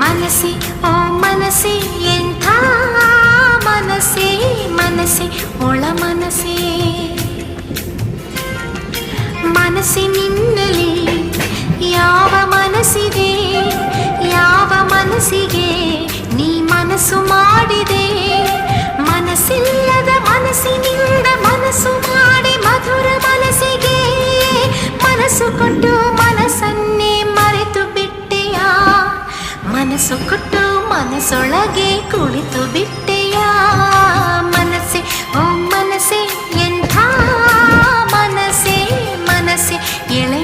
ಮನಸ್ಸೆ ಓ ಮನಸ್ಸೆ ಎಂಥ ಮನಸ್ಸೆ ಮನಸ್ಸೆ ಒಳ ಮನಸ್ಸೆ ಮನಸ್ಸಿನಿಂದಲೇ ಯಾವ ಮನಸ್ಸಿದೆ ಯಾವ ಮನಸ್ಸಿಗೆ ನೀ ಮನಸ್ಸು ಮಾಡಿದೆ ಮನಸ್ಸಿಲ್ಲದ ಮನಸ್ಸಿನಿಂದ ಮನಸ್ಸು ಮಾಡಿ ಮಧುರ ಮನಸ್ಸಿಗೆ ಮನಸ್ಸು ಕೊಟ್ಟು ಮನಸ್ಸನ್ನೇ ಮರೆತು ಬಿಟ್ಟೆಯ ಮನಸ್ಸು ಕೊಟ್ಟು ಮನಸ್ಸೊಳಗೆ ಕುಳಿತು ಬಿಟ್ಟೆಯ ಮನಸ್ಸೆ ಓ ಮನಸ್ಸೆ ಎಂಥ ಮನಸ್ಸೆ ಮನಸ್ಸೆ ಎಳೆ